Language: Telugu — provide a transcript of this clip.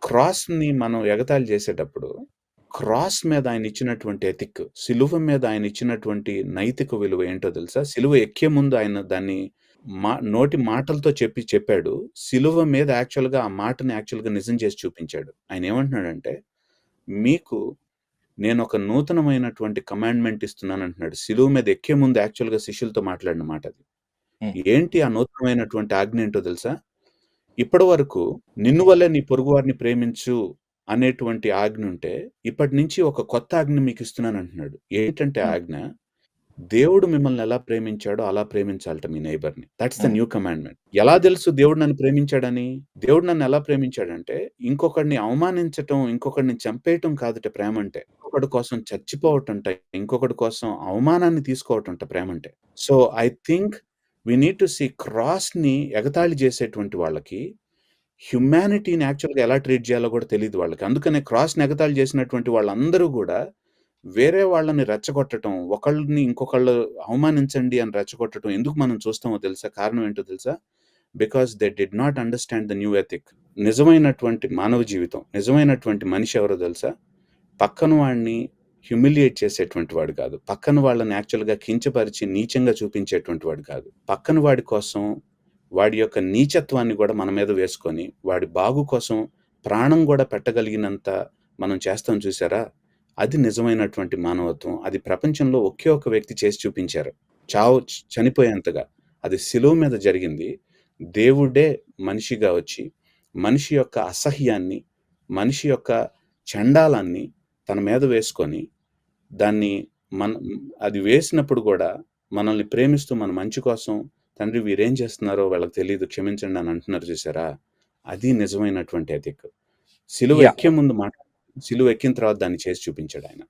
క్రాస్‌ని మనం ఎగతాళి చేసేటప్పుడు, క్రాస్ మీద ఆయన ఇచ్చినటువంటి ఎథిక్, సిలువ మీద ఆయన ఇచ్చినటువంటి నైతిక విలువ ఏంటో తెలుసా? సిలువ ఎక్కే ముందు ఆయన దాన్ని నోటి మాటలతో చెప్పాడు. సిలువ మీద యాక్చువల్‌గా ఆ మాటని యాక్చువల్‌గా నిజం చేసి చూపించాడు. ఆయన ఏమంటున్నాడంటే, మీకు నేనొక నూతనమైనటువంటి కమాండ్‌మెంట్ ఇస్తున్నానంటున్నాడు. సిలువ మీద ఎక్కే ముందు యాక్చువల్‌గా శిష్యులతో మాట్లాడిన మాట అది. ఏంటి ఆ నూతనమైనటువంటి ఆజ్ఞ ఏంటో తెలుసా? ఇప్పటివరకు నిన్ను వల్లే నీ పొరుగువారిని ప్రేమించు అనేటువంటి ఆజ్ఞ ఉంటే, ఇప్పటి నుంచి ఒక కొత్త ఆజ్ఞ మీకు ఇస్తున్నానంటున్నాడు. ఏంటంటే ఆజ్ఞ, దేవుడు మిమ్మల్ని ఎలా ప్రేమించాడో అలా ప్రేమించాలట మీ నైబర్‌ని. That's the new commandment. ఎలా తెలుసు దేవుడు నన్ను ప్రేమించాడని? దేవుడు నన్ను ఎలా ప్రేమించాడంటే, ఇంకొకడిని అవమానించటం, ఇంకొకడిని చంపేయటం కాదట ప్రేమంటే. ఇంకొకడి కోసం చచ్చిపోవటంట, ఇంకొకడి కోసం అవమానాన్ని తీసుకోవటంట ప్రేమంటే. So, I think we need to see క్రాస్‌ని ఎగతాళి చేసేటువంటి వాళ్ళకి, హ్యుమానిటీని యాక్చువల్‌గా ఎలా ట్రీట్ చేయాలో కూడా తెలీదు వాళ్ళకి. అందుకనే క్రాస్‌ని ఎగతాళి చేసినటువంటి వాళ్ళందరూ గూడా వేరే వాళ్ళని రెచ్చగొట్టటం, ఒకళ్ళని ఇంకొకళ్ళు అవమానించండి అని రెచ్చగొట్టటం ఎందుకు మనం చూస్తామో తెలుసా? కారణం ఏంటో తెలుసా? Because they did not understand the new ethic. నిజమైనటువంటి మానవ జీవితం, నిజమైనటువంటి మనిషి ఎవరో తెలుసా? పక్కన వాడిని హ్యూమిలియేట్ చేసేటువంటి వాడు కాదు. పక్కన వాళ్ళని యాక్చువల్‌గా కించపరిచి నీచంగా చూపించేటువంటి వాడు కాదు. పక్కన వాడి కోసం వాడి యొక్క నీచత్వాన్ని కూడా మన మీద వేసుకొని, వాడి బాగు కోసం ప్రాణం కూడా పెట్టగలిగినంత మనం చేస్తాం చూసారా? అది నిజమైనటువంటి మానవత్వం. అది ప్రపంచంలో ఒకే ఒక వ్యక్తి చేసి చూపించారు. చనిపోయేంతగా. అది సిలువ మీద జరిగింది. దేవుడే మనిషిగా వచ్చి, మనిషి యొక్క అసహ్యాన్ని, మనిషి యొక్క చండాలాన్ని తన మీద వేసుకొని, దాన్ని అది వేసినప్పుడు కూడా మనల్ని ప్రేమిస్తూ మన మంచి కోసం, తండ్రి వీరేం చేస్తున్నారో వాళ్ళకి తెలీదు, క్షమించండి అని అంటున్నారు చూసారా? అది నిజమైనటువంటి ఎథిక్. సిలువ ఎక్కే ముందు సిలువ ఎక్కిన తర్వాత దాన్ని చేసి చూపించాడు ఆయన.